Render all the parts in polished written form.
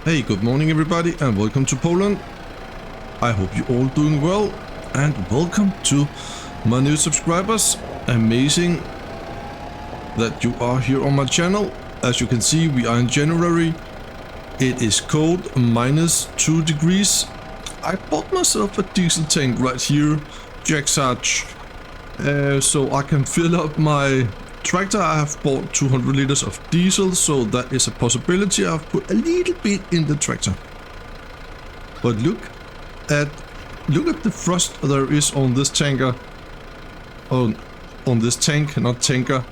Hey, good morning everybody and welcome to Poland. I hope you're all doing well and welcome to my new subscribers. Amazing that you are here on my channel. As you can see, we are in January. It is cold, -2 degrees. I bought myself a diesel tank right here, Jack Sarge, so I can fill up my tractor. I have bought 200 liters of diesel, so that is a possibility. I've put a little bit in the tractor. But look at the frost there is on this tanker. On this tank, not tanker.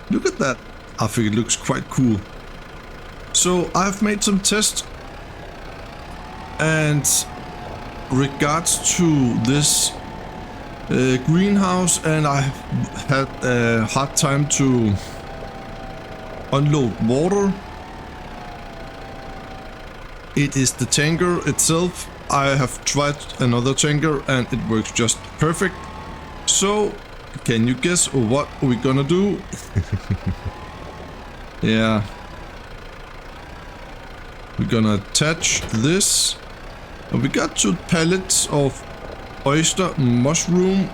Look at that. I think it looks quite cool. So I've made some tests, and regards to this greenhouse, and I had a hard time to unload water. It is the tanker itself. I have tried another tanker and it works just perfect. So can you guess what we're gonna do? Yeah, we're gonna attach this, and we got 2 pallets of oyster mushroom,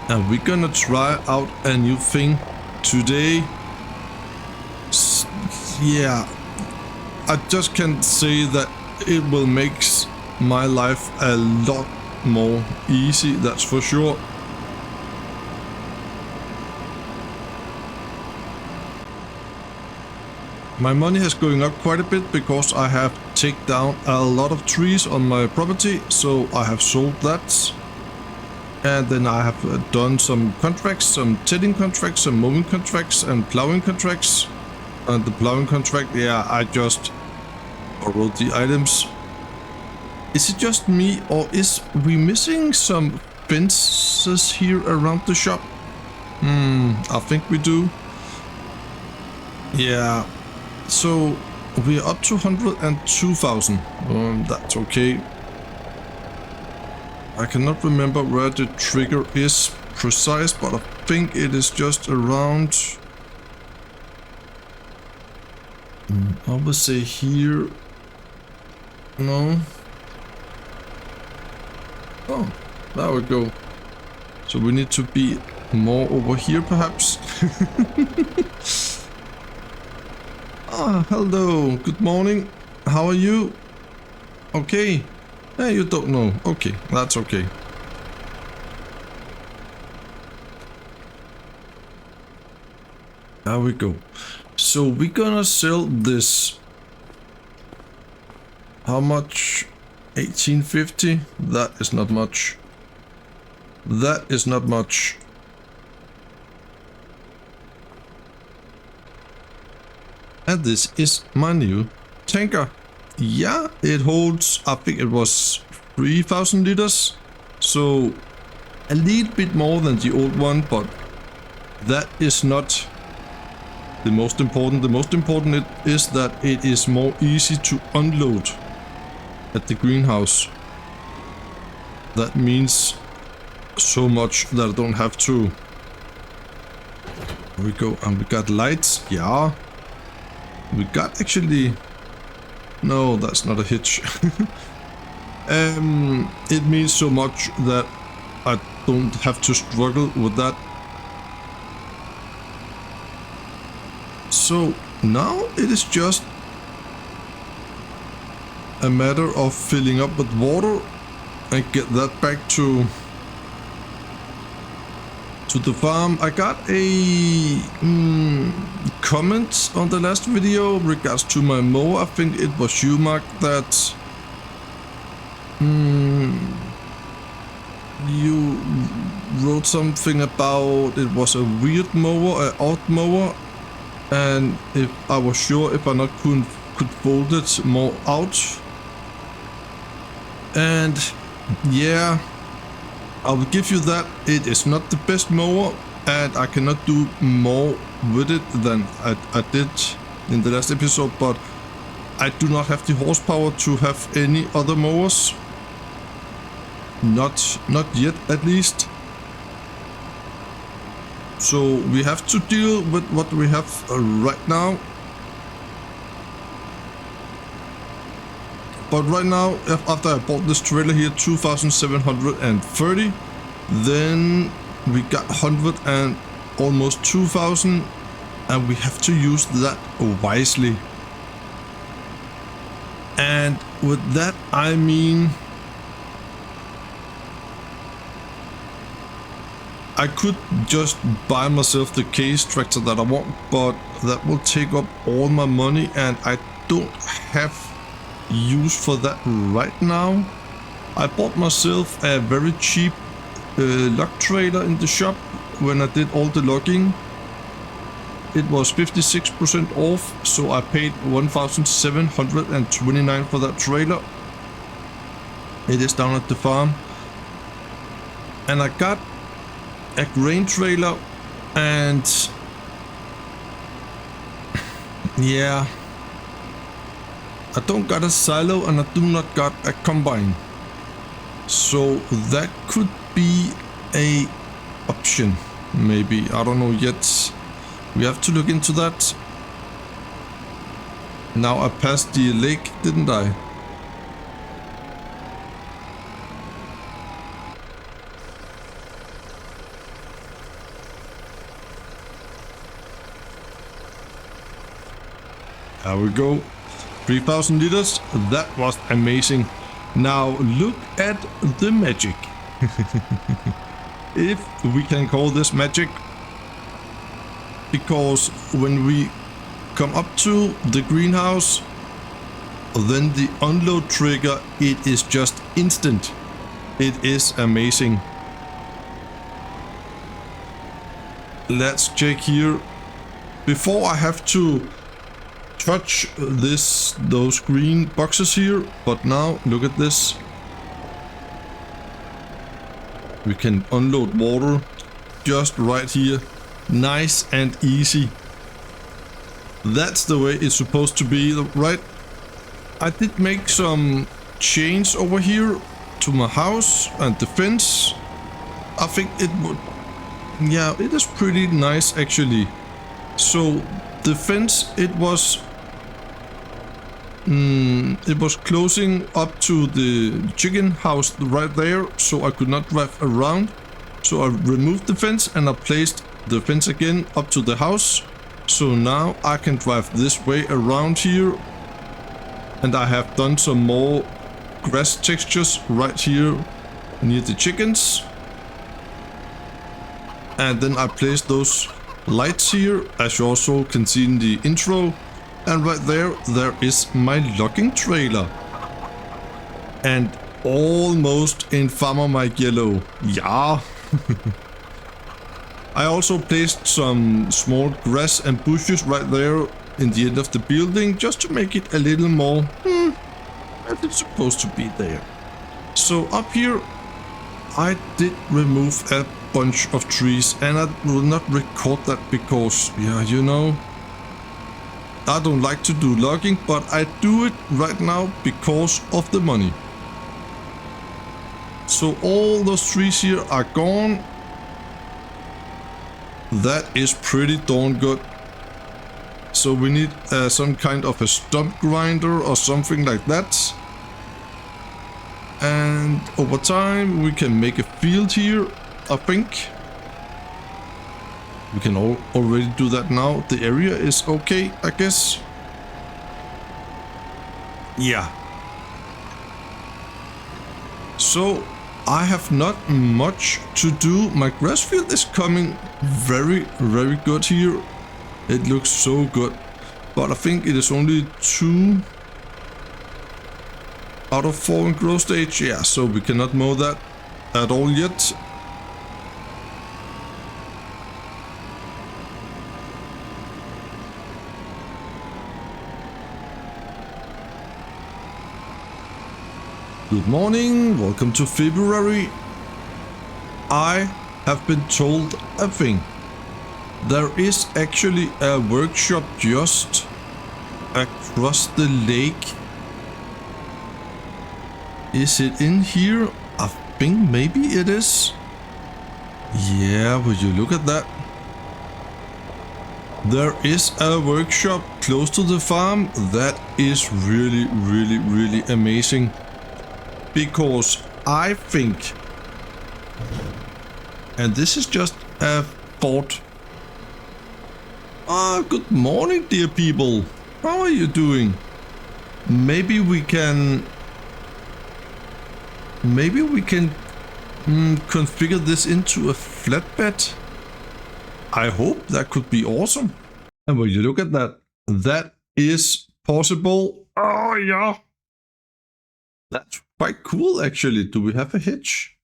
and we're gonna try out a new thing today. Yeah, I just can say that it will make my life a lot more easy, that's for sure. My money has going up quite a bit because I have taken down a lot of trees on my property, so I have sold that. And then I have done some contracts, some tilling contracts, some mowing contracts, and plowing contracts. And the plowing contract, yeah, I just borrowed the items. Is it just me, or is we missing some fences here around the shop? I think we do. Yeah. So we're up to 102,000. That's okay. I cannot remember where the trigger is precise, but I think it is just around. I would say here. No. Oh, there we go. So we need to be more over here, perhaps. Ah, hello, good morning. How are you? Okay. Yeah, you don't know. Okay, that's okay. There we go. So we're gonna sell this. How much? 1850? That is not much. That is not much. And this is my new tanker. Yeah, it holds, I think it was 3,000 liters. So a little bit more than the old one, but that is not the most important. The most important is that it is more easy to unload at the greenhouse. That means so much that I don't have to. There we go, and we got lights. Yeah. We got actually. No, that's not a hitch. It means so much that I don't have to struggle with that. So now it is just a matter of filling up with water and get that back to the farm. I got a comment on the last video regards to my mower. I think it was you, Mark, that you wrote something about it was a weird mower, an odd mower, and if I was sure if I not could fold it more out. And yeah, I will give you that. It is not the best mower, and I cannot do more with it than I did in the last episode, but I do not have the horsepower to have any other mowers. Not yet, at least. So we have to deal with what we have right now. But right now, after I bought this trailer here, 2,730, then we got 100 and almost 2,000, and we have to use that wisely. And with that, I mean, I could just buy myself the case tractor that I want, but that will take up all my money, and I don't have use for that right now. I bought myself a very cheap log trailer in the shop when I did all the logging. It was 56% off, so I paid 1,729 for that trailer. It is down at the farm. And I got a grain trailer, and yeah, I don't got a silo and I do not got a combine, so that could be a option, maybe. I don't know yet. We have to look into that. Now I passed the lake, didn't I? There we go. 3,000 liters. That was amazing. Now look at the magic. If we can call this magic. Because when we come up to the greenhouse, then the unload trigger, it is just instant. It is amazing. Let's check here. Before I have to touch those green boxes here, but now look at this. We can unload water just right here. Nice and easy. That's the way it's supposed to be, right? I did make some change over here to my house and the fence. I think it would, yeah, it is pretty nice actually. So the fence, it was closing up to the chicken house right there, so I could not drive around. So I removed the fence and I placed the fence again up to the house. So now I can drive this way around here. And I have done some more grass textures right here near the chickens. And then I placed those lights here, as you also can see in the intro. And right there is my logging trailer. And almost in farmer mic yellow. Yeah. I also placed some small grass and bushes right there in the end of the building, just to make it a little more as it's supposed to be there. So up here I did remove a bunch of trees, and I will not record that because, yeah, you know, I don't like to do logging, but I do it right now because of the money. So all those trees here are gone. That is pretty darn good. So we need some kind of a stump grinder or something like that. And over time we can make a field here, I think. We can already do that now. The area is okay, I guess. Yeah. So I have not much to do. My grass field is coming very, very good here. It looks so good. But I think it is only 2 out of 4 in growth stage. Yeah, so we cannot mow that at all yet. Good morning, welcome to February. I have been told a thing. There is actually a workshop just across the lake. Is it in here? I think maybe it is. Yeah, would you look at that? There is a workshop close to the farm. That is really amazing. Because I think, and this is just a thought. Good morning, dear people. How are you doing? Maybe we can configure this into a flatbed. I hope that could be awesome. And when you look at that, that is possible. Oh yeah. That's quite cool actually. Do we have a hitch?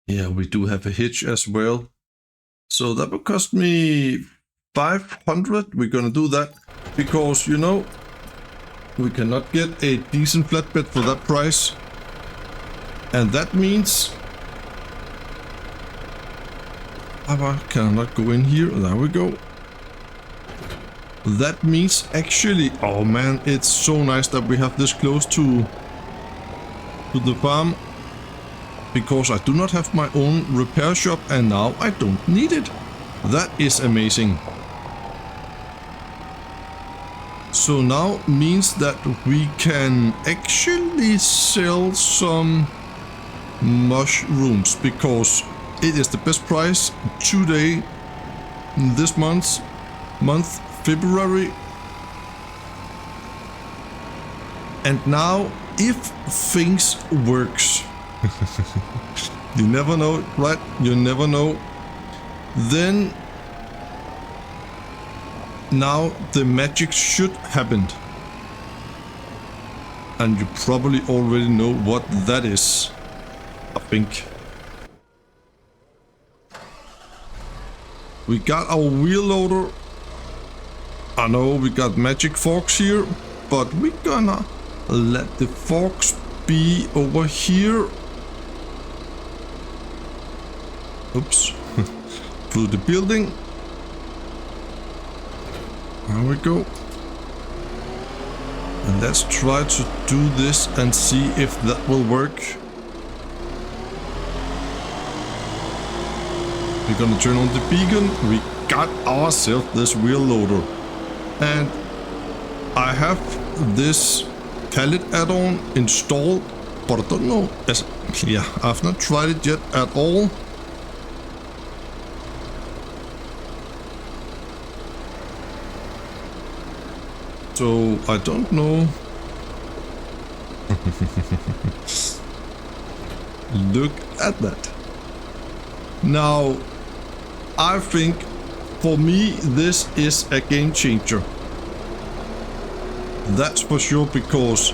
Yeah, we do have a hitch as well. So that will cost me 500. We're gonna do that because, you know, we cannot get a decent flatbed for that price. And that means... Can I not go in here? There we go. That means actually... Oh man, it's so nice that we have this close to the farm. Because I do not have my own repair shop and now I don't need it. That is amazing. So now means that we can actually sell some mushrooms because it is the best price today, this month February. And now if things works, you never know, right? You never know. Then now the magic should happen. And you probably already know what that is, I think. We got our wheel loader. I know we got magic forks here, but we're gonna let the forks be over here. Oops. Through the building. There we go. And let's try to do this and see if that will work. We're gonna turn on the beacon. We got ourselves this wheel loader. And I have this pallet add-on installed, but I don't know. Yeah, I've not tried it yet at all. So I don't know. Look at that. Now, I think for me this is a game changer. That's for sure, because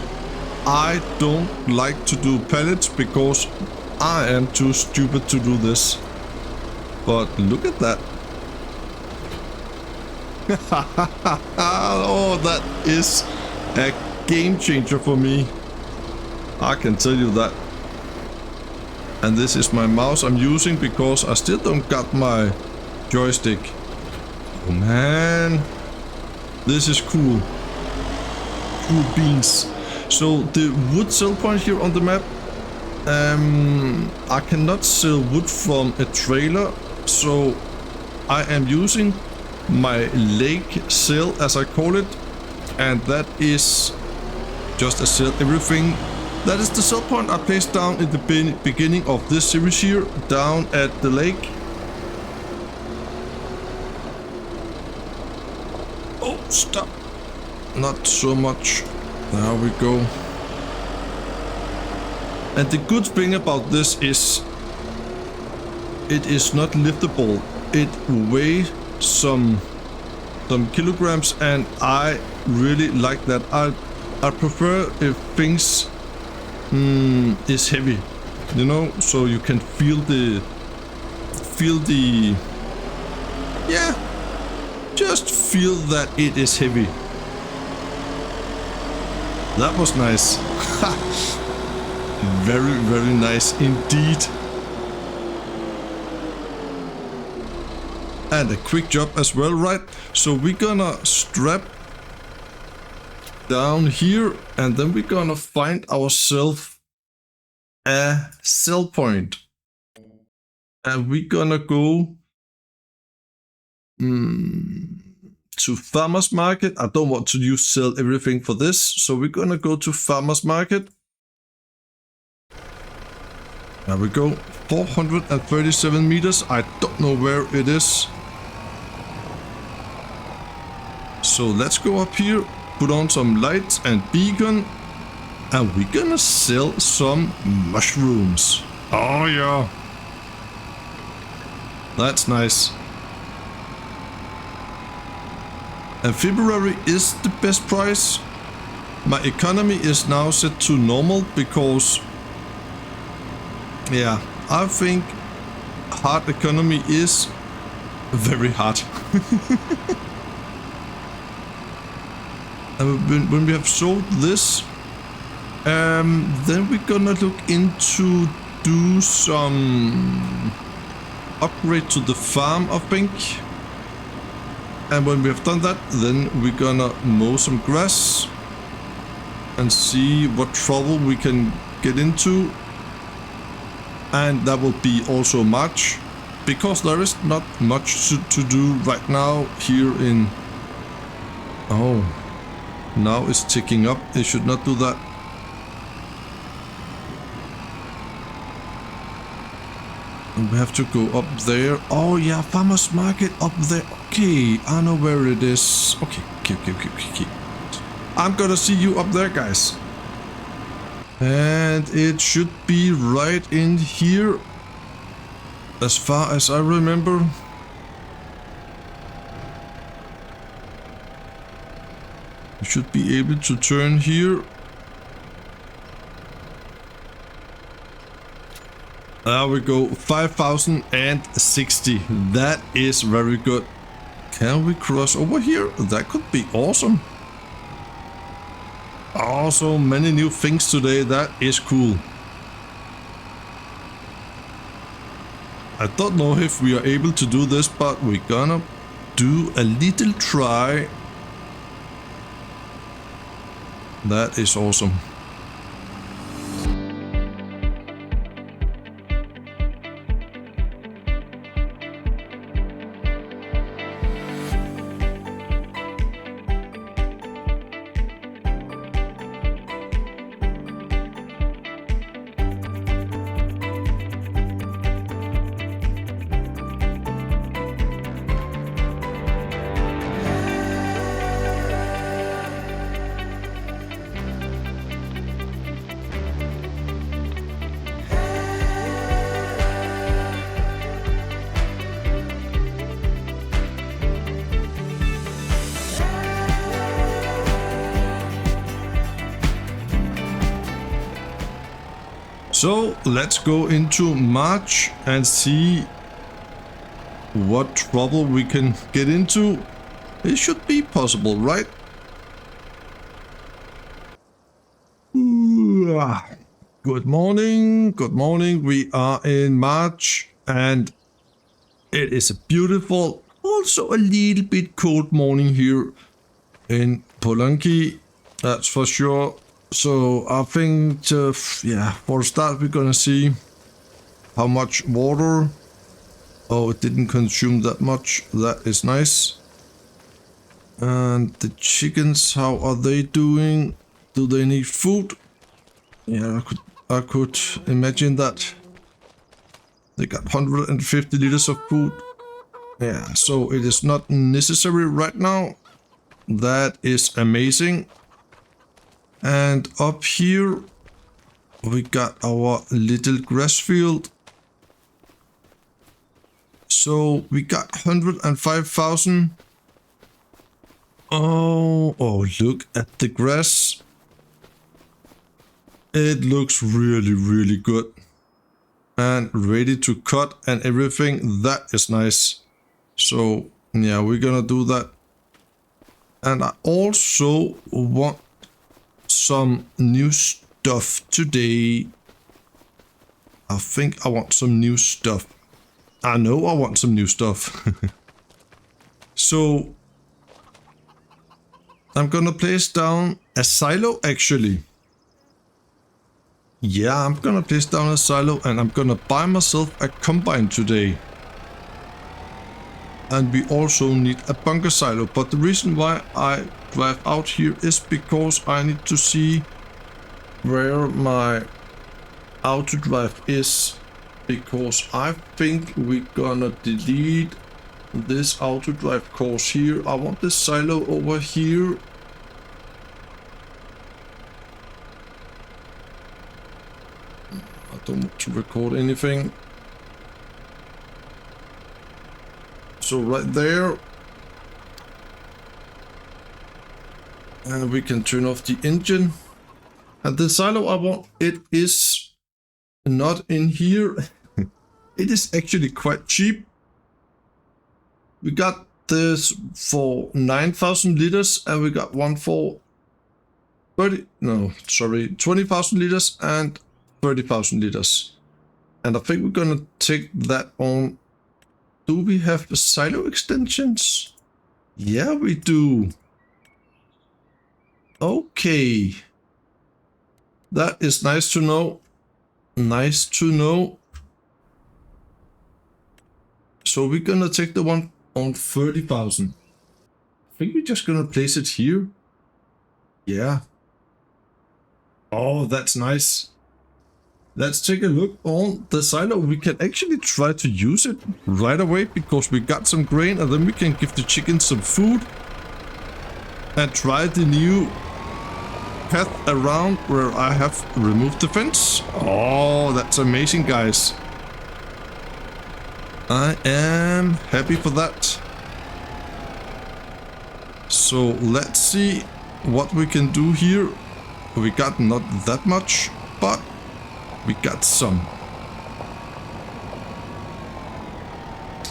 I don't like to do pallets because I am too stupid to do this. But look at that. Oh, that is a game changer for me. I can tell you that. And this is my mouse I'm using because I still don't got my joystick. Oh man, this is cool. Cool beans. So the wood sell point here on the map, I cannot sell wood from a trailer, so I am using my lake sell, as I call it, and that is just a sell everything. That is the sell point I placed down in the beginning of this series here, down at the lake. Oh, stop. Not so much. There we go. And the good thing about this is it is not liftable. It weighs some kilograms, and I really like that. I prefer if things is heavy, you know, so you can feel the yeah, just feel that it is heavy. That was nice. Very nice indeed. And a quick job as well, right? So we're gonna strap down here, and then we're gonna find ourselves a sell point. And we're gonna go to farmers market. I don't want to sell everything for this, so we're gonna go to farmers market. There we go, 437 meters. I don't know where it is. So let's go up here, put on some lights and beacon, and we're gonna sell some mushrooms. Oh yeah, that's nice. And February is the best price. My economy is now set to normal because, yeah, I think hard economy is very hard. And when we have sold this, then we're gonna look into do some upgrade to the farm, I think. And when we have done that, then we're gonna mow some grass and see what trouble we can get into. And that will be also March, because there is not much to do right now here in... Oh, now it's ticking up. It should not do that. And we have to go up there. Oh yeah, farmers market up there. Okay, I know where it is. Okay. I'm gonna see you up there, guys. And it should be right in here, as far as I remember. We should be able to turn here. There we go, 5060. That is very good. Can we cross over here? That could be awesome. Oh, so many new things today. That is cool. I don't know if we are able to do this, but we're gonna do a little try. That is awesome. So let's go into March and see what trouble we can get into. It should be possible, right? Good morning, good morning. We are in March and it is a beautiful, also a little bit cold morning here in Polanki, that's for sure. So I think, yeah, for a start we're gonna see how much water. Oh, it didn't consume that much. That is nice. And the chickens, how are they doing? Do they need food? Yeah, I could imagine that. They got 150 liters of food. Yeah, so it is not necessary right now. That is amazing. And up here we got our little grass field. So we got 105,000. Oh, look at the grass. It looks really, really good. And ready to cut and everything. That is nice. So yeah, we're gonna do that. And I also want some new stuff today. I think I want some new stuff. I know I want some new stuff. So I'm gonna place down a silo actually. Yeah, I'm gonna place down a silo and I'm gonna buy myself a combine today. and we also need a bunker silo. But the reason why I drive out here is because I need to see where my auto drive is, because I think we're gonna delete this auto drive course here. I want this silo over here. I don't want to record anything. So right there. And we can turn off the engine. And the silo I want, it is not in here. It is actually quite cheap. We got this for 9,000 liters and we got one for 20,000 liters and 30,000 liters. And I think we're gonna take that on. Do we have silo extensions? Yeah, we do. Okay. That is nice to know. Nice to know. So we're gonna take the one on 30,000. I think we're just gonna place it here. Yeah. Oh, that's nice. Let's take a look on the silo. We can actually try to use it right away because we got some grain, and then we can give the chickens some food and try the new path around where I have removed the fence. Oh, that's amazing, guys. I am happy for that. So let's see what we can do here. We got not that much, but we got some.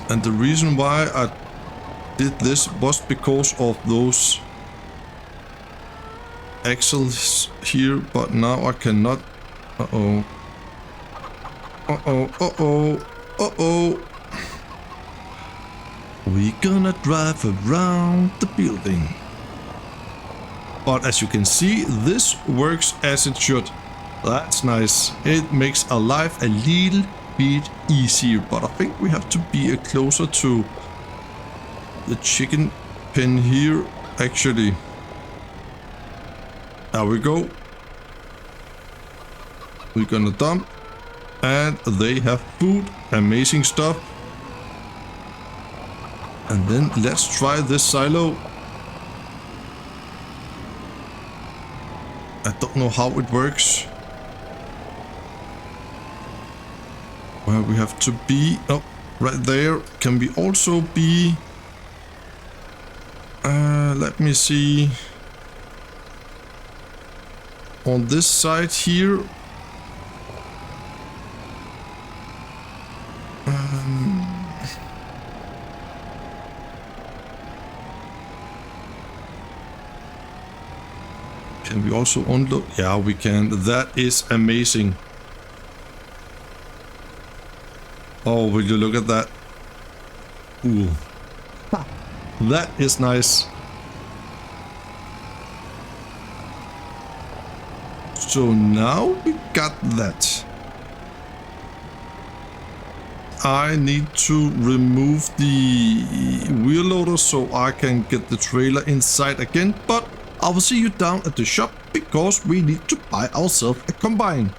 And the reason why I did this was because of those axles here, but now I cannot. Uh-oh. Uh-oh, uh-oh, uh-oh. We're gonna drive around the building. But as you can see, this works as it should. That's nice. It makes our life a little bit easier, but I think we have to be closer to the chicken pen here, actually. There we go. We're gonna dump, and they have food. Amazing stuff. And then let's try this silo. I don't know how it works. Where we have to be. Oh, right there. Can we also be... let me see. On this side here. Can we also unload? Yeah, we can. That is amazing. Oh, will you look at that? Ooh. That is nice. So now we got that. I need to remove the wheel loader so I can get the trailer inside again, but I will see you down at the shop because we need to buy ourselves a combine.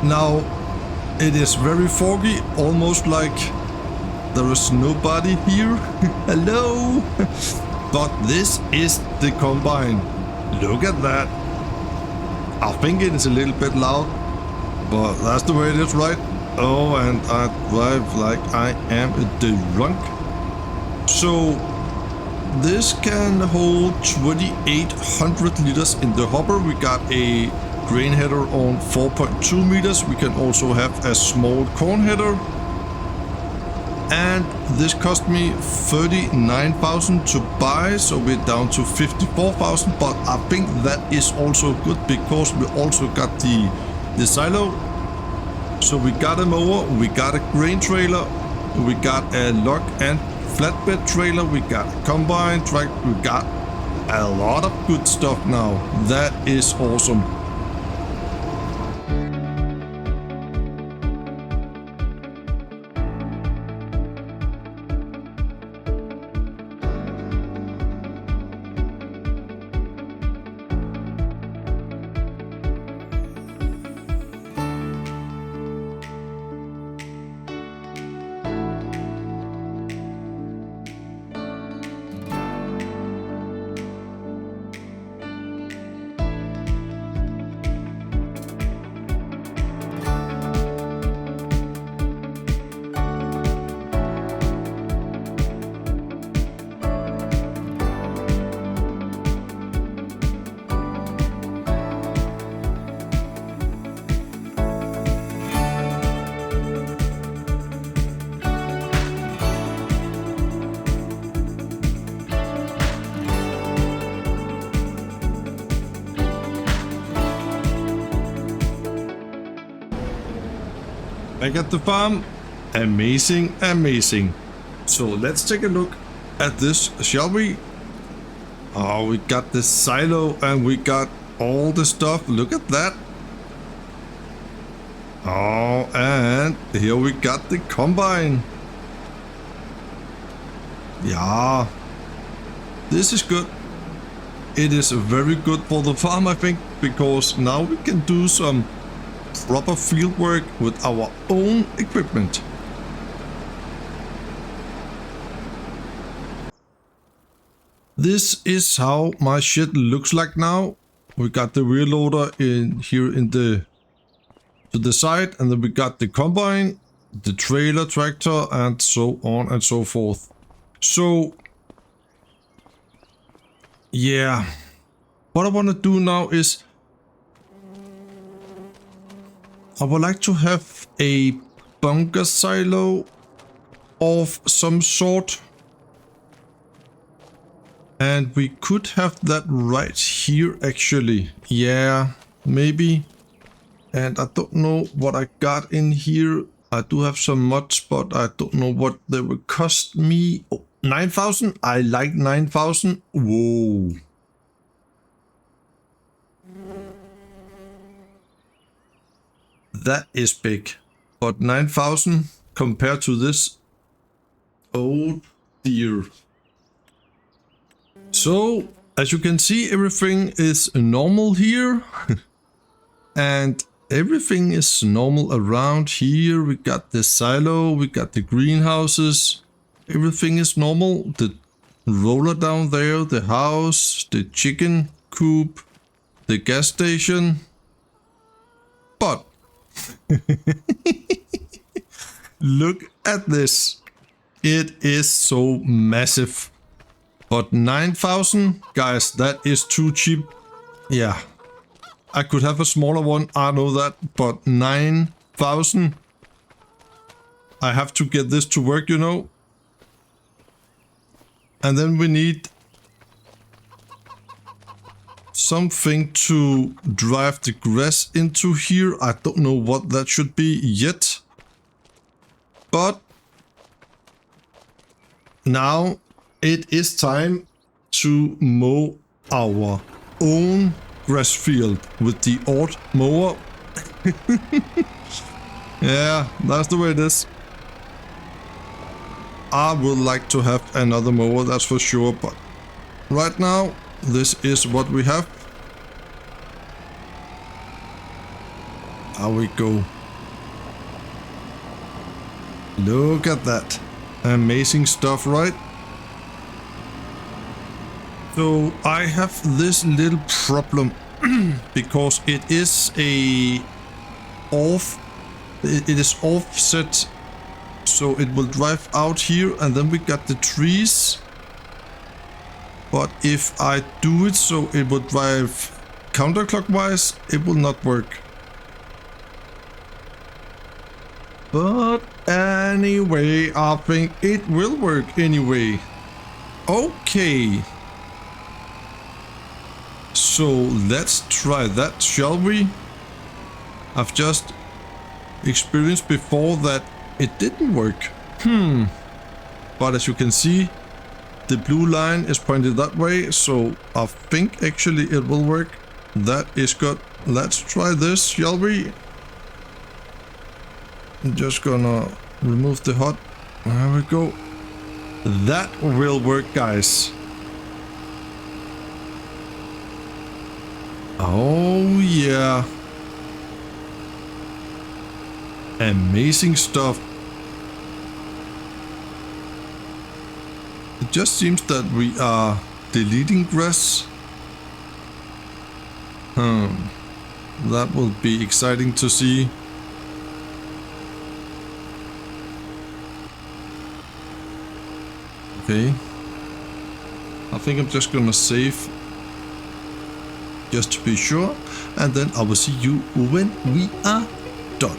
Now it is very foggy, almost like there is nobody here. Hello! But this is the combine. Look at that. I think it is a little bit loud, but that's the way it is, right? Oh, and I drive like I am drunk. So this can hold 2,800 liters in the hopper. We got a grain header on 4.2 meters. We can also have a small corn header. And this cost me 39,000 to buy, so we're down to 54,000. But I think that is also good because we also got the silo. So we got a mower, we got a grain trailer, we got a log and flatbed trailer, we got a combine track, we got a lot of good stuff now. That is awesome. Back at the farm. Amazing, amazing. So let's take a look at this, shall we? Oh, we got the silo and we got all the stuff. Look at that. Oh, and here we got the combine. Yeah, this is good. It is very good for the farm, I think, because now we can do some proper field work with our own equipment. This is how my shit looks like now. We got the rear loader in here in the to the side, and then we got the combine, the trailer tractor, and so on and so forth. So yeah, what I want to do now is I would like to have a bunker silo of some sort. And we could have that right here actually. Yeah, maybe. And I don't know what I got in here. I do have some mods, but I don't know what they will cost me. Oh, 9,000? I like 9,000. Whoa. That is big. But 9,000 compared to this. Oh dear. So, as you can see, everything is normal here. And everything is normal around here. We got the silo, we got the greenhouses. Everything is normal. The roller down there, the house, the chicken coop, the gas station. But look at this. It is so massive. But 9,000, guys, that is too cheap. Yeah, I could have a smaller one, I know that, but 9,000. I have to get this to work, you know. And then we need something to drive the grass into here. I don't know what that should be yet. But now it is time to mow our own grass field with the ART mower. Yeah, that's the way it is. I would like to have another mower, that's for sure, but right now this is what we have. How we go. Look at that. Amazing stuff, right? So I have this little problem because it is it is offset, so it will drive out here, and then we got the trees. But if I do it so it will drive counterclockwise, it will not work. But anyway, I think it will work anyway. Okay. So let's try that, shall we? I've just experienced before that it didn't work. But as you can see, the blue line is pointed that way, so I think actually it will work. That is good. Let's try this, shall we? I'm just gonna remove the hot. There we go. That will work, guys. Oh yeah. Amazing stuff. It just seems that we are deleting grass. That will be exciting to see. Okay. I think I'm just gonna save just to be sure, and then I will see you when we are done.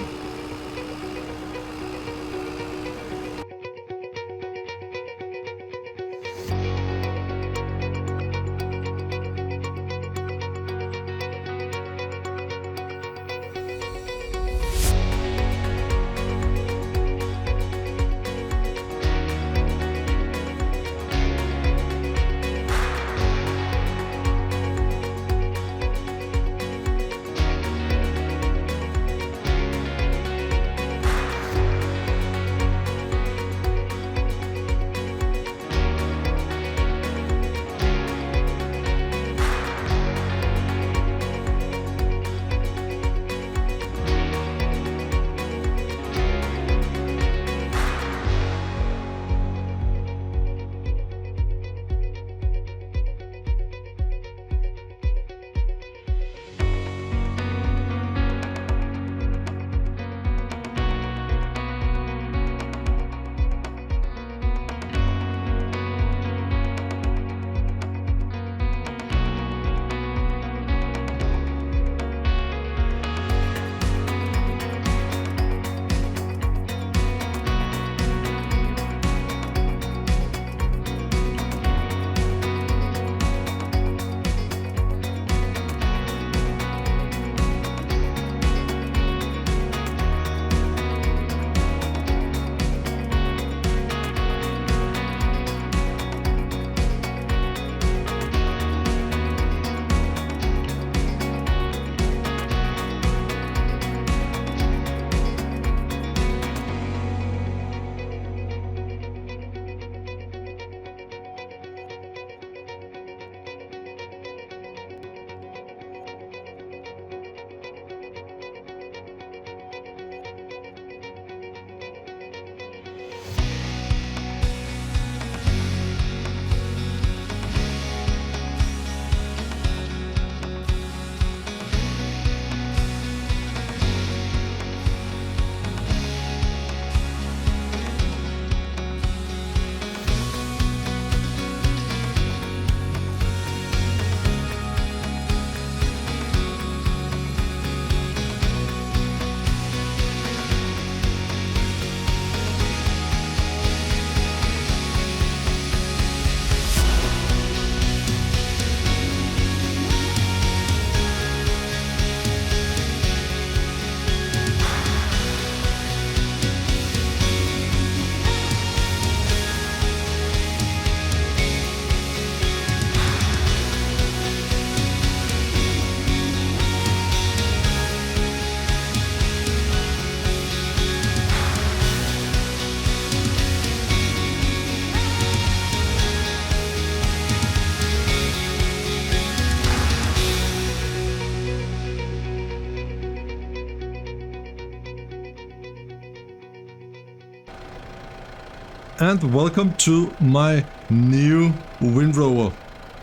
and welcome to my new windrower.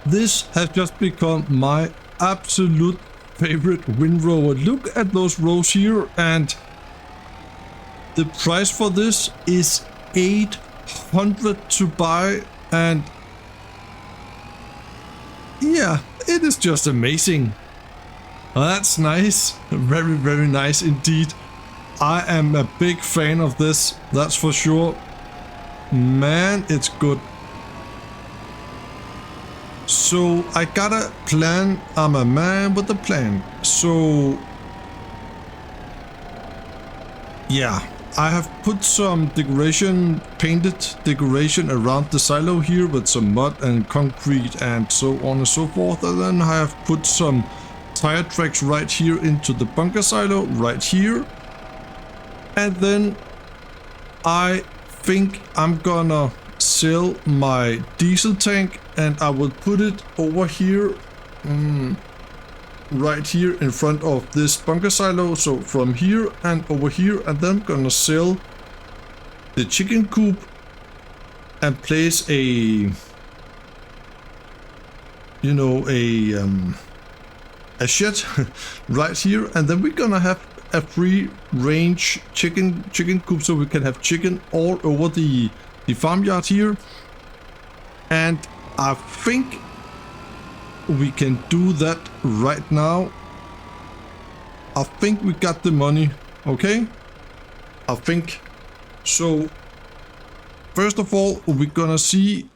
This has just become my absolute favorite windrower. Look at those rows here, and the price for this is 800 to buy, and yeah, it is just amazing. That's nice. Very, very nice indeed. I am a big fan of this, that's for sure. Man, it's good. So I got a plan. I'm a man with a plan. So yeah, I have put some decoration, painted decoration around the silo here with some mud and concrete and so on and so forth. And then I have put some tire tracks right here into the bunker silo right here. And then I think I'm gonna sell my diesel tank, and I will put it over here, right here in front of this bunker silo. So from here and over here, and then I'm gonna sell the chicken coop and place a, you know, a shed right here, and then we're gonna have a free range chicken coop, so we can have chicken all over the farmyard here. And I think we can do that right now. I think we got the money, okay? I think so. First of all, we're gonna see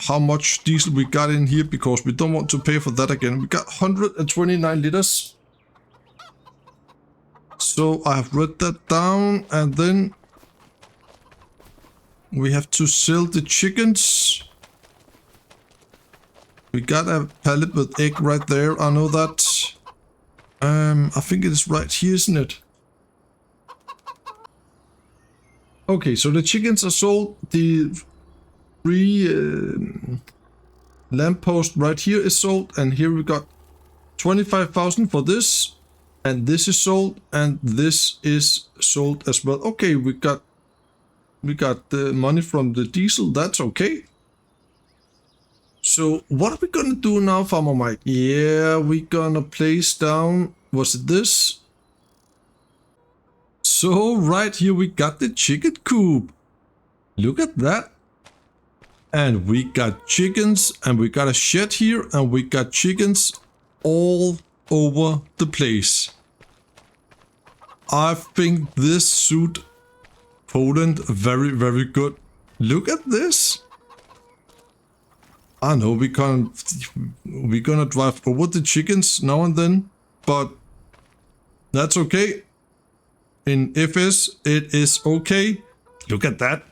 how much diesel we got in here, because we don't want to pay for that again. We got 129 liters. So I have written that down, and then we have to sell the chickens. We got a pallet with egg right there, I know that. I think it is right here, isn't it? Okay, so the chickens are sold. The free lamppost right here is sold, and here we got 25,000 for this. And this is sold, and this is sold as well. Okay, we got the money from the diesel. That's okay. So what are we gonna do now, Farmer Mike? Yeah, we're gonna place down. Was it this? So right here we got the chicken coop. Look at that. And we got chickens, and we got a shed here, and we got chickens all over the place. I think this suit Poland very, very good. Look at this. I know we're gonna drive over the chickens now and then, but that's okay. In FS, it is okay. Look at that.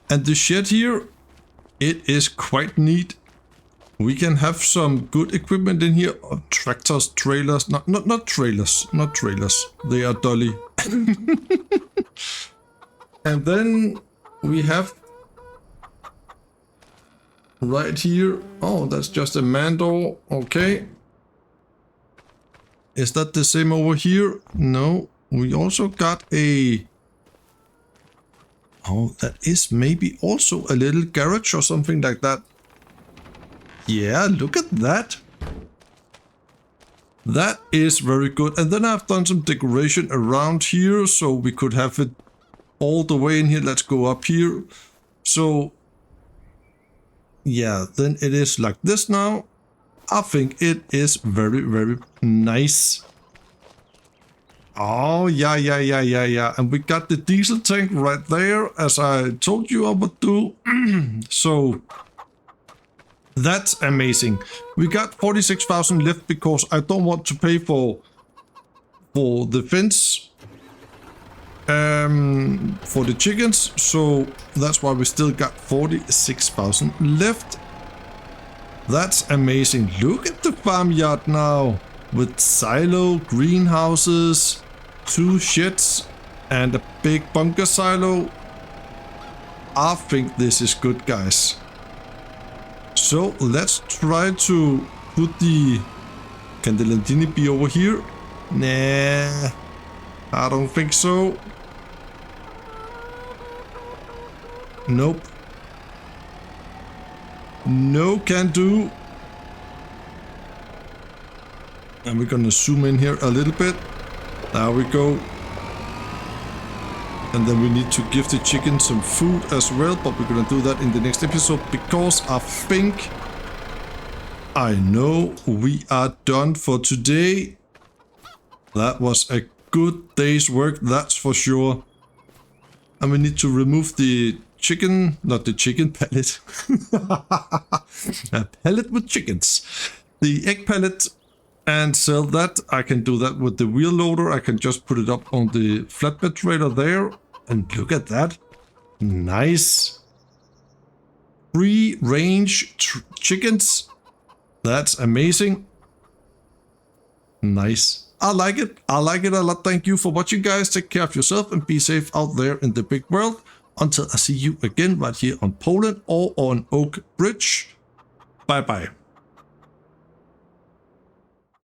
And the shed here, it is quite neat. We can have some good equipment in here. Oh, tractors, trailers, not trailers, not trailers. They are dolly. And then we have right here. Oh, that's just a man door. Okay. Is that the same over here? No. We also got a... Oh, that is maybe also a little garage or something like that. Yeah, look at that. That is very good. And then I've done some decoration around here, so we could have it all the way in here. Let's go up here. So yeah, then it is like this now. I think it is very, very nice. Oh, yeah. And we got the diesel tank right there, as I told you I would do. So that's amazing. We got 46,000 left because I don't want to pay for the fence, for the chickens. So that's why we still got 46,000 left. That's amazing. Look at the farmyard now with silo, greenhouses, 2 sheds, and a big bunker silo. I think this is good, guys. So let's try to put the Candelandini be over here. Nah, I don't think so. Nope. No can do. And we're gonna zoom in here a little bit. There we go. And then we need to give the chicken some food as well, but we're gonna do that in the next episode because I think I know we are done for today. That was a good day's work, that's for sure. And we need to remove the chicken, not the chicken pellet. A pellet with chickens. The egg pellet and sell that. I can do that with the wheel loader. I can just put it up on the flatbed trailer there. And look at that. Nice. Free range chickens. That's amazing. Nice. I like it. I like it a lot. Thank you for watching, guys. Take care of yourself and be safe out there in the big world. Until I see you again right here on Poland or on Oak Bridge. Bye bye.